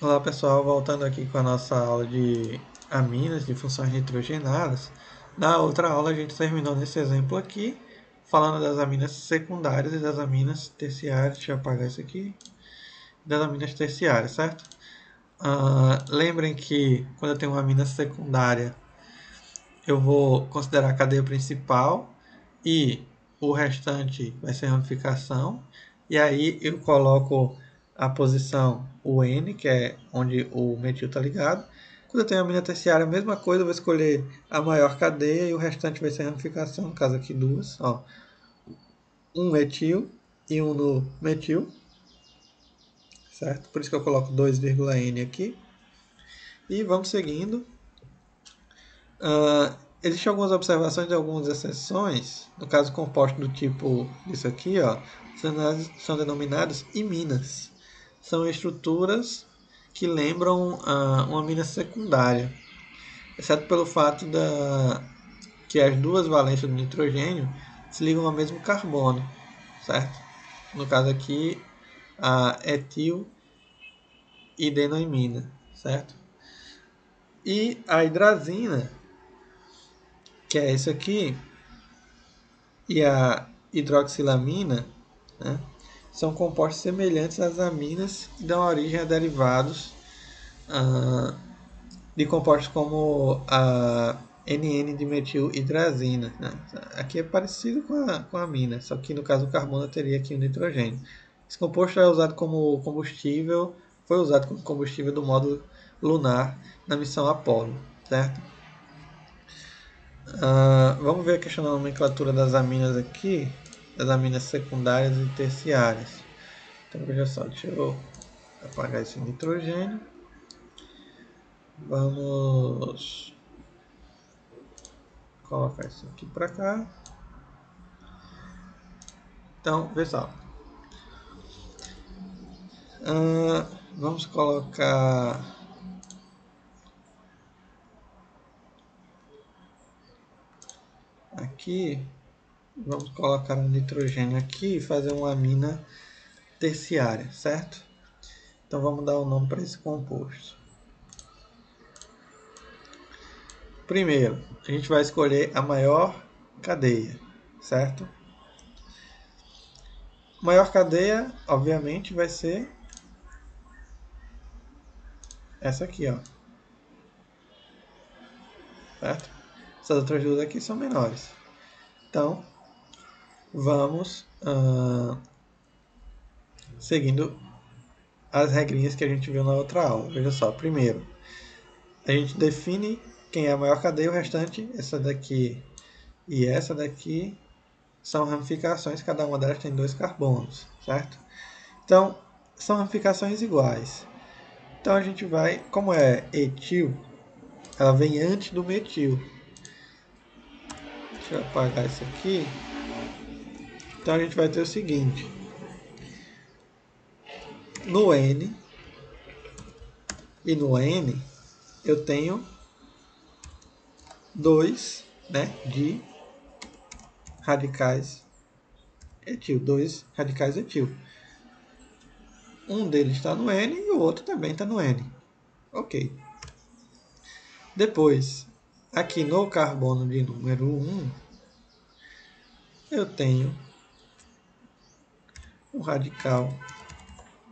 Olá pessoal, voltando aqui com a nossa aula de aminas, de funções nitrogenadas. Na outra aula a gente terminou nesse exemplo aqui, falando das aminas secundárias e das aminas terciárias. Deixa eu apagar isso aqui. Das aminas terciárias, certo? Lembrem que quando eu tenho uma amina secundária, eu vou considerar a cadeia principal e o restante vai ser ramificação. E aí eu coloco a posição UN, que é onde o metil está ligado. Quando eu tenho a amina terciária, a mesma coisa, eu vou escolher a maior cadeia e o restante vai ser ramificação, no caso aqui duas, ó, um metil e um no metil, certo? Por isso que eu coloco 2,N aqui. E vamos seguindo. Existem algumas observações de algumas exceções. No caso, compostos do tipo isso aqui, ó, são denominados iminas. São estruturas que lembram uma mina secundária, exceto pelo fato que as duas valências do nitrogênio se ligam ao mesmo carbono, certo? No caso aqui, a etil idenoimina, certo? E a hidrazina, que é isso aqui, e a hidroxilamina, né, são compostos semelhantes às aminas que dão origem a derivados de compostos como a NN-dimetilhidrazina. Né? Aqui é parecido com a amina, só que no caso do carbono teria aqui o nitrogênio. Esse composto é usado como combustível, foi usado como combustível do módulo lunar na missão Apollo, certo? Vamos ver a questão da nomenclatura das aminas aqui, das aminas secundárias e terciárias. Então veja só, deixa eu apagar esse nitrogênio. Vamos colocar isso aqui para cá. Então, veja só. Vamos colocar aqui. Vamos colocar um nitrogênio aqui e fazer uma amina terciária, certo? Então vamos dar um nome para esse composto. Primeiro, a gente vai escolher a maior cadeia, certo? A maior cadeia, obviamente, vai ser essa aqui, ó. Certo? Essas outras duas aqui são menores. Então, vamos seguindo as regrinhas que a gente viu na outra aula. Veja só, primeiro, a gente define quem é a maior cadeia, o restante, essa daqui e essa daqui, são ramificações, cada uma delas tem 2 carbonos, certo? Então, são ramificações iguais. Então a gente vai, como é etil, ela vem antes do metil. Deixa eu apagar isso aqui. Então a gente vai ter o seguinte. No N e no N, eu tenho 2, né, de radicais etil, 2 radicais etil. Um deles está no N e o outro também está no N. Ok. Depois, aqui no carbono de número 1, eu tenho um radical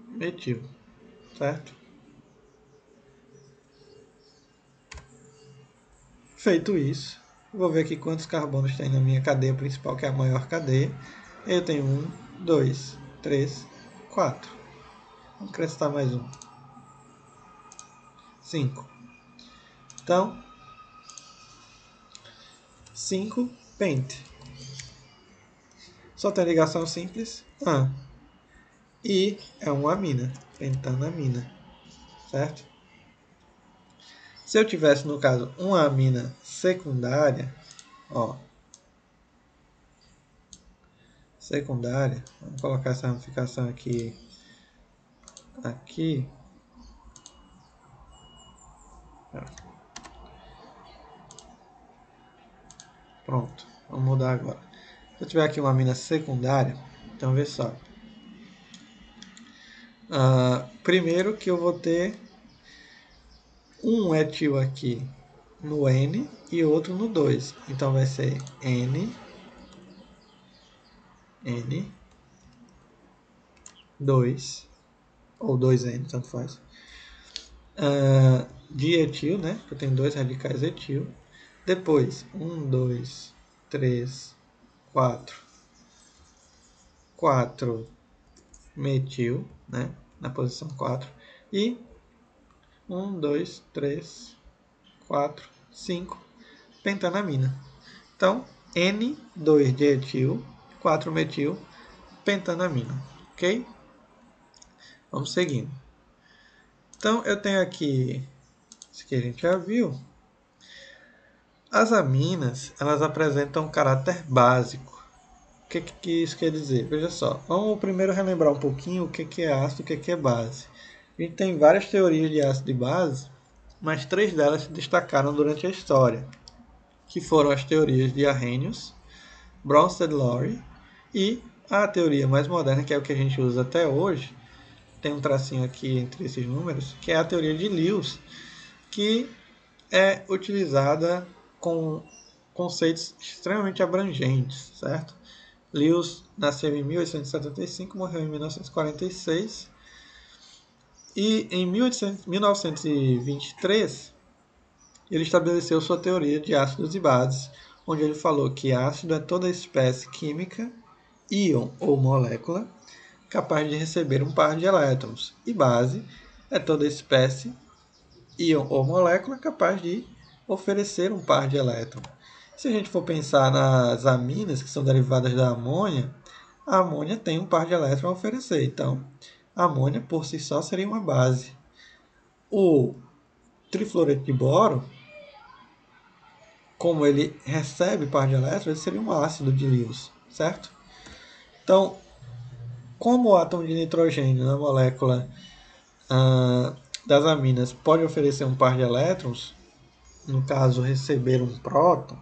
metil, certo? Feito isso, vou ver aqui quantos carbonos tem na minha cadeia principal, que é a maior cadeia. Eu tenho 1, 2, 3, 4. Vamos acrescentar mais um. 5. Então, 5 pente. Só tem ligação simples. E é uma amina, pentanamina, certo? Se eu tivesse, no caso, uma amina secundária, ó, secundária, vamos colocar essa ramificação aqui, pronto, vamos mudar agora. Se eu tiver aqui uma amina secundária, então vê só. Primeiro que eu vou ter um etil aqui no N e outro no 2. Então vai ser N 2 ou 2N, tanto faz. De etil, né? Eu tenho dois radicais etil. Depois, 1, 2, 3, 4 metil, né? Na posição 4. E 1, 2, 3, 4, 5 pentanamina. Então, N2 de etil, 4 metil, pentanamina. Ok? Vamos seguindo. Então, eu tenho aqui, isso que a gente já viu. As aminas, elas apresentam um caráter básico. O que isso quer dizer? Veja só, vamos primeiro relembrar um pouquinho o que é ácido e o que é base. A gente tem várias teorias de ácido e base, mas 3 delas se destacaram durante a história, que foram as teorias de Arrhenius, Bronsted-Lowry e a teoria mais moderna, que é o que a gente usa até hoje, tem um tracinho aqui entre esses números, que é a teoria de Lewis, que é utilizada com conceitos extremamente abrangentes, certo? Lewis nasceu em 1875, morreu em 1946 e em 1923 ele estabeleceu sua teoria de ácidos e bases, onde ele falou que ácido é toda espécie química, íon ou molécula, capaz de receber um par de elétrons, e base é toda espécie, íon ou molécula, capaz de oferecer um par de elétrons. Se a gente for pensar nas aminas, que são derivadas da amônia, a amônia tem um par de elétrons a oferecer. Então, a amônia por si só seria uma base. O trifluoreto de boro, como ele recebe par de elétrons, ele seria um ácido de Lewis, certo? Então, como o átomo de nitrogênio na molécula das aminas pode oferecer um par de elétrons, no caso receber um próton,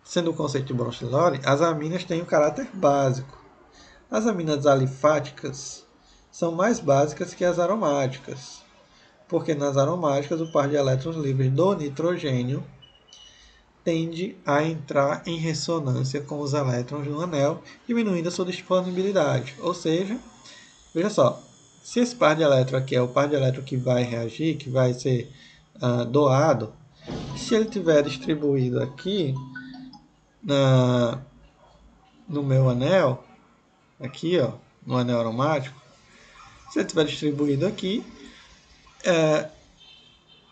sendo o conceito de Bronsted-Lowry, as aminas têm um caráter básico. As aminas alifáticas são mais básicas que as aromáticas, porque nas aromáticas o par de elétrons livres do nitrogênio tende a entrar em ressonância com os elétrons no anel, diminuindo a sua disponibilidade. Ou seja, veja só, se esse par de elétrons aqui é o par de elétrons que vai reagir, que vai ser doado, se ele estiver distribuído aqui no meu anel, aqui ó, no anel aromático, se ele estiver distribuído aqui,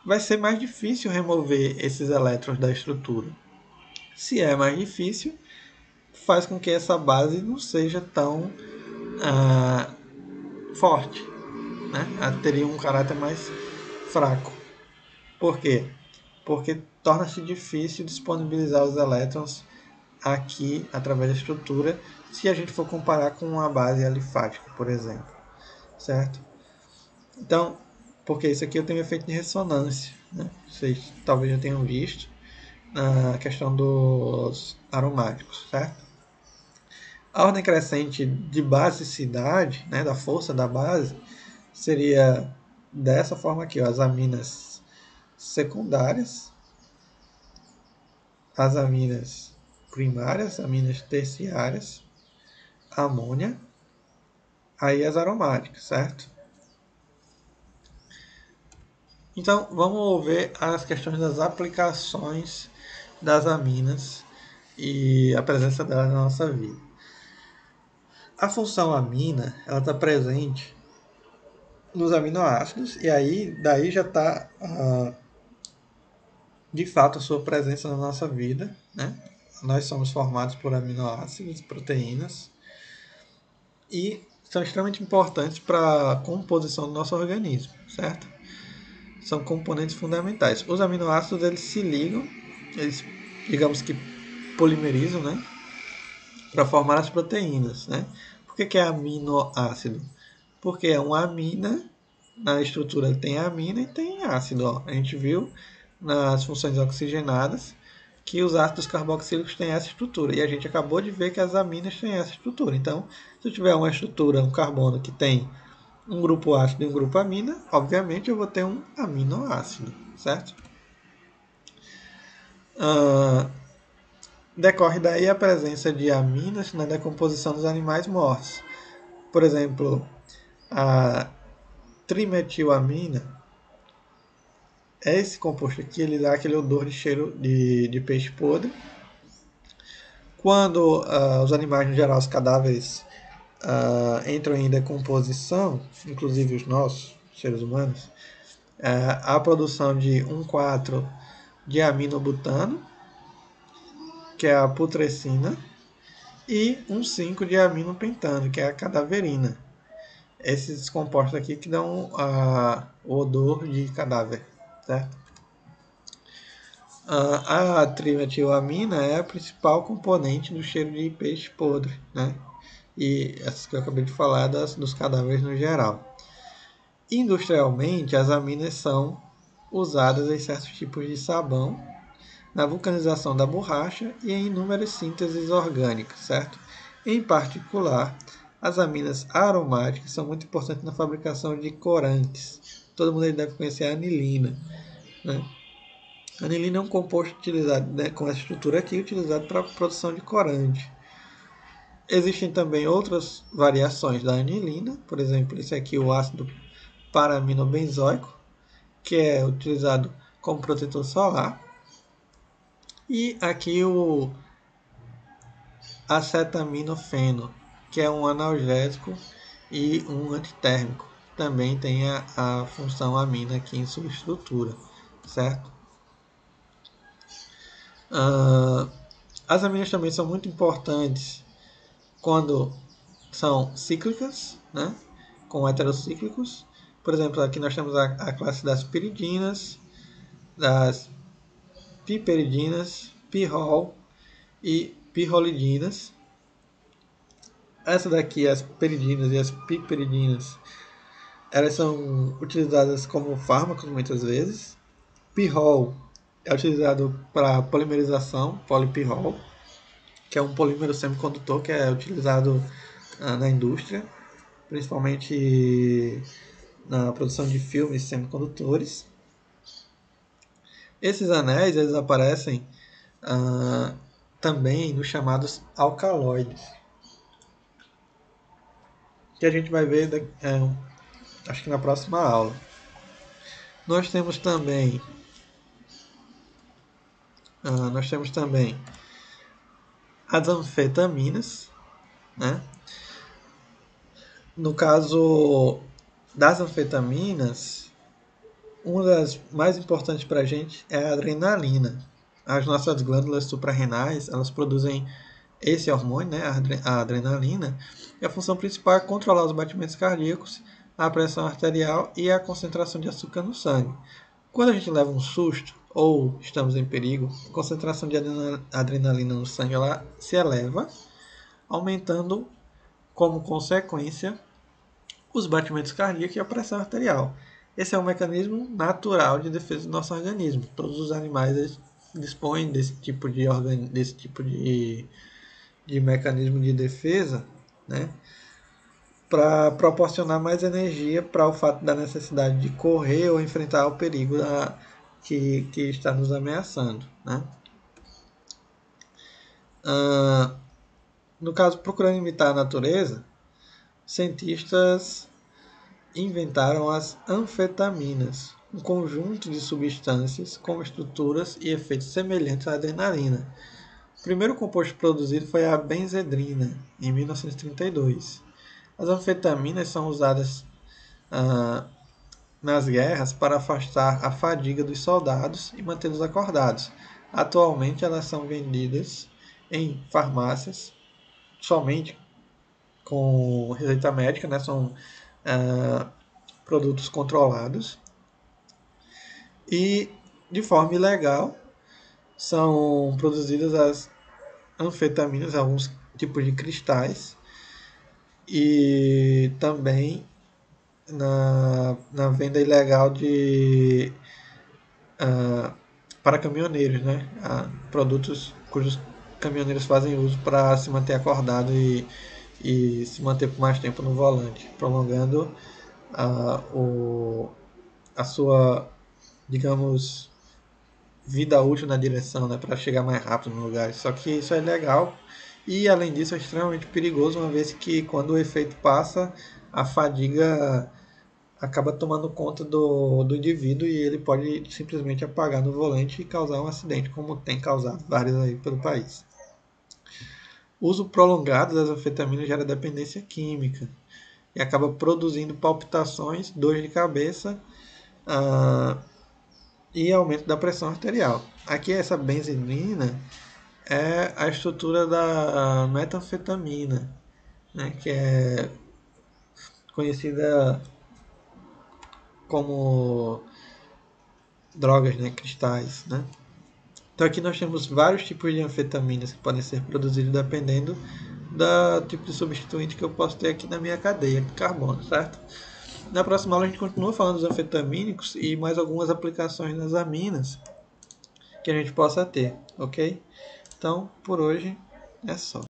vai ser mais difícil remover esses elétrons da estrutura. Se é mais difícil, faz com que essa base não seja tão forte, né? Ela teria um caráter mais fraco. Por quê? Porque torna-se difícil disponibilizar os elétrons aqui através da estrutura, se a gente for comparar com uma base alifática, por exemplo, certo? Então, porque isso aqui eu tenho efeito de ressonância, né? Vocês talvez já tenham visto na questão dos aromáticos, certo? A ordem crescente de basicidade, né, da força da base, seria dessa forma aqui, ó, as aminas secundárias, as aminas primárias, aminas terciárias, amônia, aí as aromáticas, certo? Então, vamos ver as questões das aplicações das aminas e a presença delas na nossa vida. A função amina, ela está presente nos aminoácidos e aí daí já está de fato a sua presença na nossa vida, né? Nós somos formados por aminoácidos, proteínas e são extremamente importantes para a composição do nosso organismo, certo? São componentes fundamentais. Os aminoácidos eles se ligam, eles digamos que polimerizam, né? Para formar as proteínas, né? Por que é aminoácido? Porque é uma amina, na estrutura tem amina e tem ácido. Ó. A gente viu nas funções oxigenadas que os ácidos carboxílicos têm essa estrutura. E a gente acabou de ver que as aminas têm essa estrutura. Então, se eu tiver uma estrutura, um carbono que tem um grupo ácido e um grupo amina, obviamente eu vou ter um aminoácido, certo? Decorre daí a presença de aminas na decomposição dos animais mortos. Por exemplo, a trimetilamina é esse composto aqui, ele dá aquele odor de cheiro de peixe podre. Quando os animais, no geral, os cadáveres, entram em decomposição, inclusive os nossos, seres humanos, há a produção de 1,4 de aminobutano, que é a putrescina, e 1,5 de aminopentano, que é a cadaverina. Esses compostos aqui que dão o odor de cadáver, certo? A trimetilamina é a principal componente do cheiro de peixe podre, né? E essas que eu acabei de falar dos cadáveres no geral. Industrialmente, as aminas são usadas em certos tipos de sabão, na vulcanização da borracha e em inúmeras sínteses orgânicas, certo? Em particular, as aminas aromáticas são muito importantes na fabricação de corantes. Todo mundo deve conhecer a anilina, né? A anilina é um composto utilizado, né, com essa estrutura aqui, utilizado para a produção de corante. Existem também outras variações da anilina, por exemplo, esse aqui, o ácido paraminobenzoico, que é utilizado como protetor solar. E aqui o acetaminofeno, que é um analgésico e um antitérmico. Também tem a função amina aqui em sua estrutura, certo? As aminas também são muito importantes quando são cíclicas, né? Com heterocíclicos. Por exemplo, aqui nós temos a classe das piridinas, das piperidinas, pirrol e pirrolidinas. Essa daqui, as peridinas e as piperidinas, elas são utilizadas como fármacos muitas vezes. Pirrol é utilizado para polimerização, polipirrol, que é um polímero semicondutor que é utilizado na indústria, principalmente na produção de filmes semicondutores. Esses anéis eles aparecem também nos chamados alcaloides, que a gente vai ver acho que na próxima aula. Nós temos também as anfetaminas, né? No caso das anfetaminas, uma das mais importantes para a gente é a adrenalina. As nossas glândulas suprarrenais, elas produzem esse hormônio, né, a adrenalina, e a função principal é controlar os batimentos cardíacos, a pressão arterial e a concentração de açúcar no sangue. Quando a gente leva um susto ou estamos em perigo, a concentração de adrenalina no sangue ela se eleva, aumentando como consequência os batimentos cardíacos e a pressão arterial. Esse é um mecanismo natural de defesa do nosso organismo. Todos os animais dispõem desse tipo de mecanismo de defesa, né, para proporcionar mais energia para o fato da necessidade de correr ou enfrentar o perigo que está nos ameaçando, né? No caso, procurando imitar a natureza, cientistas inventaram as anfetaminas, um conjunto de substâncias com estruturas e efeitos semelhantes à adrenalina. O primeiro composto produzido foi a benzedrina, em 1932. As anfetaminas são usadas nas guerras para afastar a fadiga dos soldados e mantê-los acordados. Atualmente elas são vendidas em farmácias somente com receita médica, né? São produtos controlados e de forma ilegal são produzidas as anfetaminas, alguns tipos de cristais, e também na venda ilegal para caminhoneiros, né? Produtos cujos caminhoneiros fazem uso para se manter acordado e se manter por mais tempo no volante, prolongando a sua, digamos, vida útil na direção, né, para chegar mais rápido no lugar. Só que isso é legal e, além disso, é extremamente perigoso, uma vez que quando o efeito passa, a fadiga acaba tomando conta do indivíduo e ele pode simplesmente apagar no volante e causar um acidente, como tem causado vários aí pelo país. O uso prolongado das anfetaminas gera dependência química e acaba produzindo palpitações, dor de cabeça, ah, e aumento da pressão arterial. Aqui essa benzidrina é a estrutura da metanfetamina, né, que é conhecida como drogas, né, cristais, né? Então aqui nós temos vários tipos de anfetaminas que podem ser produzidos dependendo do tipo de substituinte que eu posso ter aqui na minha cadeia de carbono, certo? Na próxima aula a gente continua falando dos anfetamínicos e mais algumas aplicações nas aminas que a gente possa ter, ok? Então, por hoje é só.